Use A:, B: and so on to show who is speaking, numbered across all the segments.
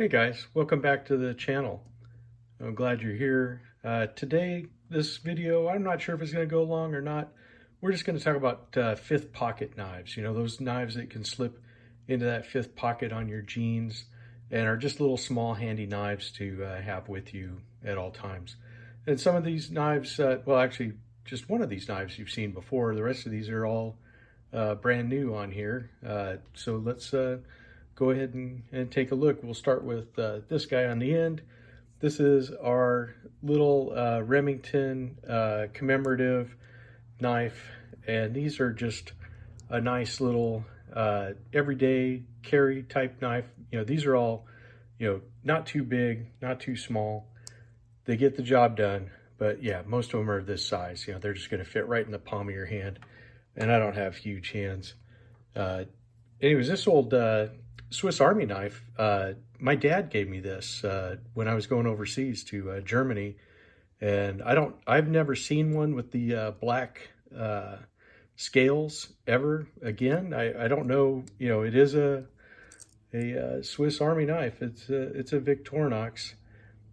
A: Hey guys, welcome back to the channel. I'm glad you're here. Today, this video, I'm not sure if it's going to go long or not. We're just going to talk about fifth pocket knives. You know, those knives that can slip into that fifth pocket on your jeans and are just little small handy knives to have with you at all times. And some of these knives, well actually just one of these knives you've seen before. The rest of these are all brand new on here. So let's go ahead and take a look. We'll start with this guy on the end. This is our little Remington commemorative knife, and these are just a nice little everyday carry type knife. You know, these are all, you know, not too big, not too small. They get the job done, but yeah, most of them are this size. You know, they're just going to fit right in the palm of your hand, and I don't have huge hands. Anyways, this old Swiss Army knife, my dad gave me this when I was going overseas to Germany, and I've never seen one with the black scales ever again. I don't know, you know, it is a Swiss Army knife. It's a Victorinox,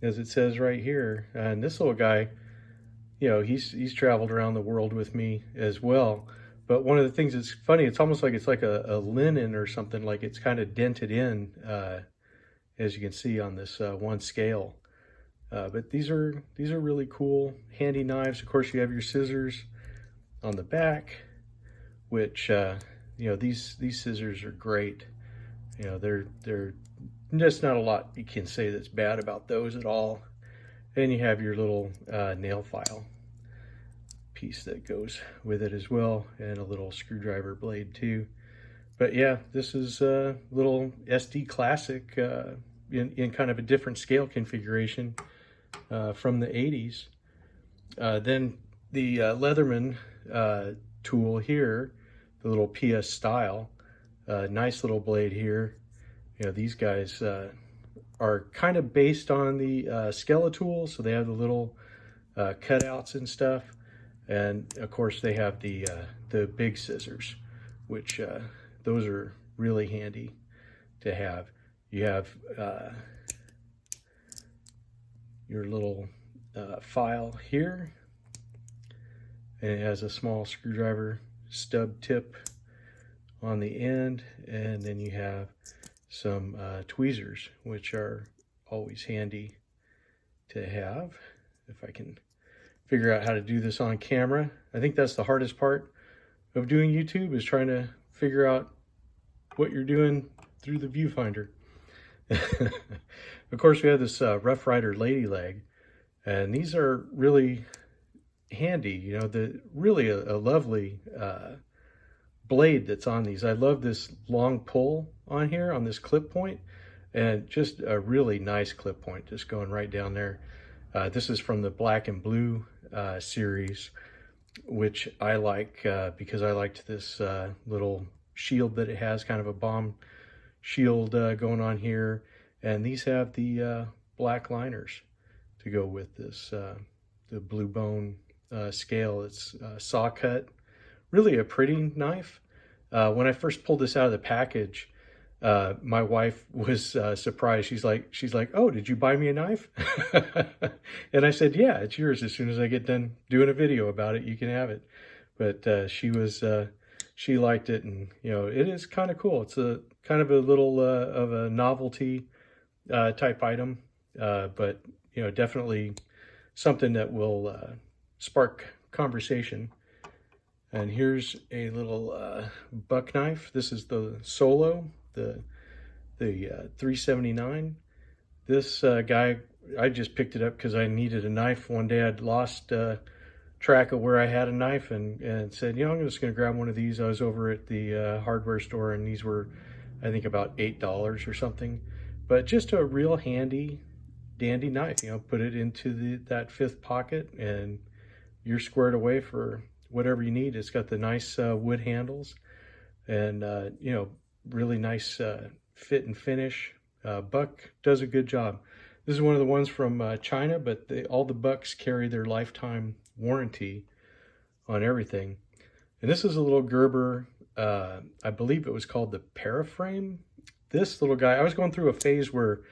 A: as it says right here. And this little guy, you know, he's traveled around the world with me as well. But one of the things that's funny, it's almost like it's like a linen or something, like it's kind of dented in, as you can see on this one scale. But these are really cool, handy knives. Of course, you have your scissors on the back, which you know, these scissors are great. You know, they're just not a lot you can say that's bad about those at all. And you have your little nail file piece that goes with it as well, and a little screwdriver blade too. But yeah, this is a little SD Classic in kind of a different scale configuration from the 80s. Then the Leatherman tool here, the little PS style, nice little blade here. You know, these guys are kind of based on the Skeletool, so they have the little cutouts and stuff. And of course they have the big scissors, which those are really handy to have. You have your little file here, and it has a small screwdriver stub tip on the end, and then you have some tweezers, which are always handy to have. If I can figure out how to do this on camera. I think that's the hardest part of doing YouTube, is trying to figure out what you're doing through the viewfinder. Of course, we have this Rough Rider Lady Leg, and these are really handy. You know, really a lovely blade that's on these. I love this long pull on here on this clip point, and just a really nice clip point just going right down there. This is from the Black and Blue series, which I like because I liked this little shield that it has, kind of a bomb shield going on here. And these have the black liners to go with this, the blue bone scale. It's saw cut, really a pretty knife. When I first pulled this out of the package, my wife was surprised. She's like, "Oh, did you buy me a knife?" And I said, "Yeah, it's yours. As soon as I get done doing a video about it, you can have it." But she liked it, and you know, it is kind of cool. It's a kind of a little of a novelty type item, but you know, definitely something that will spark conversation. And here's a little buck knife. This is the Solo, the 379. This guy, I just picked it up because I needed a knife. One day I'd lost track of where I had a knife, and said, you know, I'm just going to grab one of these. I was over at the hardware store, and these were, I think, about $8 or something. But just a real handy, dandy knife. You know, put it into that fifth pocket, and you're squared away for whatever you need. It's got the nice wood handles, and you know, really nice fit and finish. Buck does a good job. This is one of the ones from China, but all the Bucks carry their lifetime warranty on everything. And this is a little Gerber, I believe it was called the Paraframe. This little guy, I was going through a phase where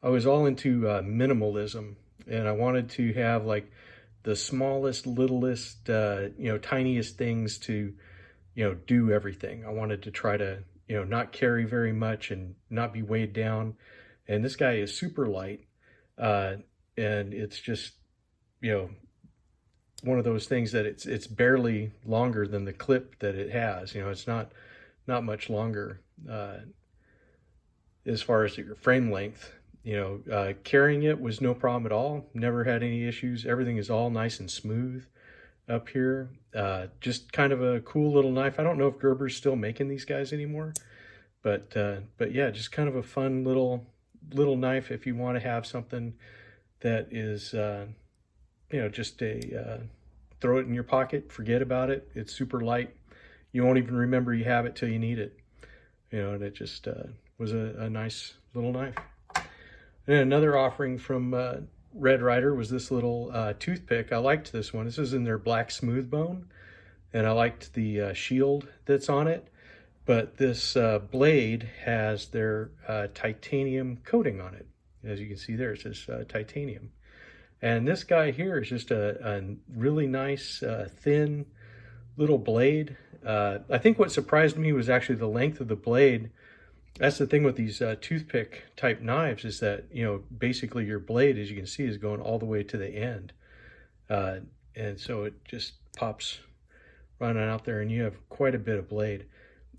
A: I was all into minimalism, and I wanted to have like the smallest, littlest, tiniest things to, do everything. I wanted to try to, not carry very much and not be weighed down. And this guy is super light, uh, and it's just, you know, one of those things that it's barely longer than the clip that it has. It's not much longer as far as your frame length. Carrying it was no problem at all. Never had any issues. Everything is all nice and smooth up here. Just kind of a cool little knife. I don't know if Gerber's still making these guys anymore, but yeah, just kind of a fun little knife if you want to have something that is just a throw it in your pocket, forget about it. It's super light. You won't even remember you have it till you need it. And it just was a nice little knife. And another offering from Red Ryder was this little toothpick. I liked this one. This is in their black smooth bone, and I liked the shield that's on it. But this blade has their titanium coating on it. As you can see there, it says titanium. And this guy here is just a really nice, thin little blade. I think what surprised me was actually the length of the blade. That's the thing with these toothpick type knives, is that, basically your blade, as you can see, is going all the way to the end. And so it just pops running out there, and you have quite a bit of blade.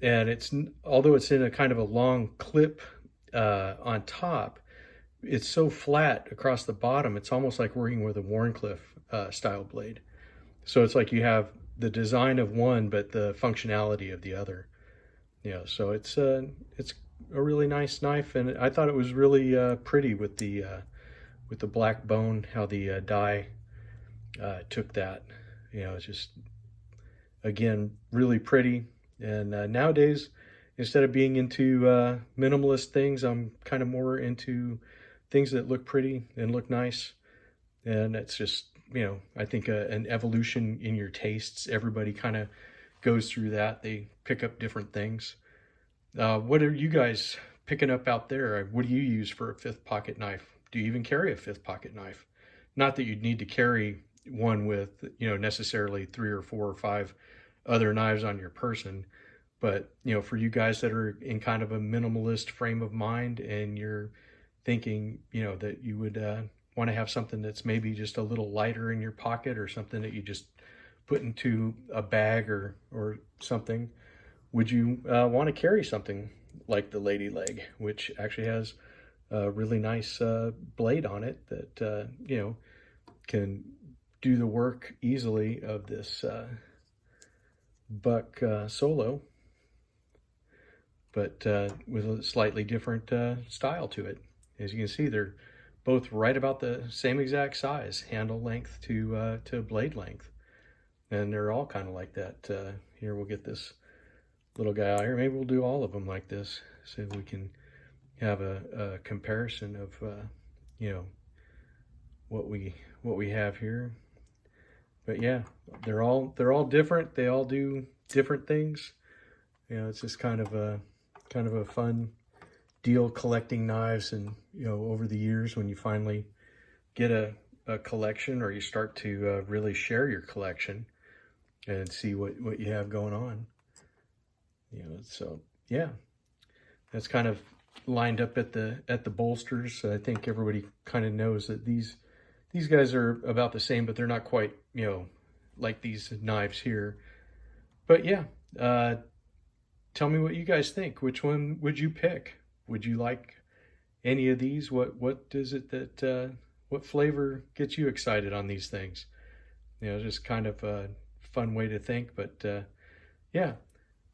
A: And although it's in a kind of a long clip on top, it's so flat across the bottom, it's almost like working with a Wharncliffe style blade. So it's like you have the design of one, but the functionality of the other. So it's a really nice knife, and I thought it was really pretty with the black bone, how the die took that. It's just, again, really pretty. And nowadays, instead of being into minimalist things, I'm kind of more into things that look pretty and look nice. And it's just, I think an evolution in your tastes. Everybody kind of goes through that. They pick up different things. What are you guys picking up out there? What do you use for a fifth pocket knife? Do you even carry a fifth pocket knife? Not that you'd need to carry one with, necessarily 3 or 4 or 5 other knives on your person. But, for you guys that are in kind of a minimalist frame of mind, and you're thinking, that you would want to have something that's maybe just a little lighter in your pocket, or something that you just put into a bag or something, would you want to carry something like the Lady Leg, which actually has a really nice blade on it that, can do the work easily of this Buck Solo, but with a slightly different style to it. As you can see, they're both right about the same exact size, handle length to blade length. And they're all kind of like that. Here, we'll get this little guy out here. Maybe we'll do all of them like this, so we can have a comparison of what we have here. But yeah, they're all different. They all do different things. It's just kind of a fun deal collecting knives. And over the years, when you finally get a collection, or you start to really share your collection and see what you have going on. So yeah, that's kind of lined up at the bolsters. I think everybody kind of knows that these guys are about the same, but they're not quite, like these knives here. But yeah, tell me what you guys think. Which one would you pick? Would you like any of these? What is it that, what flavor gets you excited on these things? Just kind of a fun way to think. But yeah,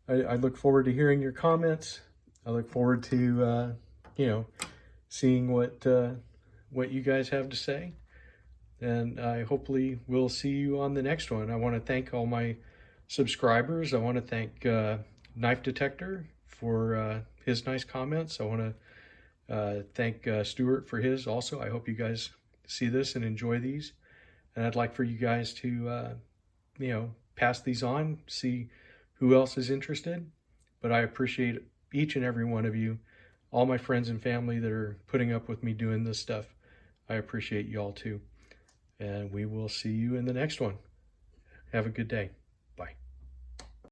A: I look forward to hearing your comments. I look forward to, seeing what you guys have to say. And I hopefully will see you on the next one. I want to thank all my subscribers. I want to thank Knife Detector for his nice comments. I want to thank Stuart for his also. I hope you guys see this and enjoy these. And I'd like for you guys to, pass these on, see who else is interested. But I appreciate each and every one of you. all my friends and family that are putting up with me doing this stuff. I appreciate you all too. And we will see you in the next one. Have a good day.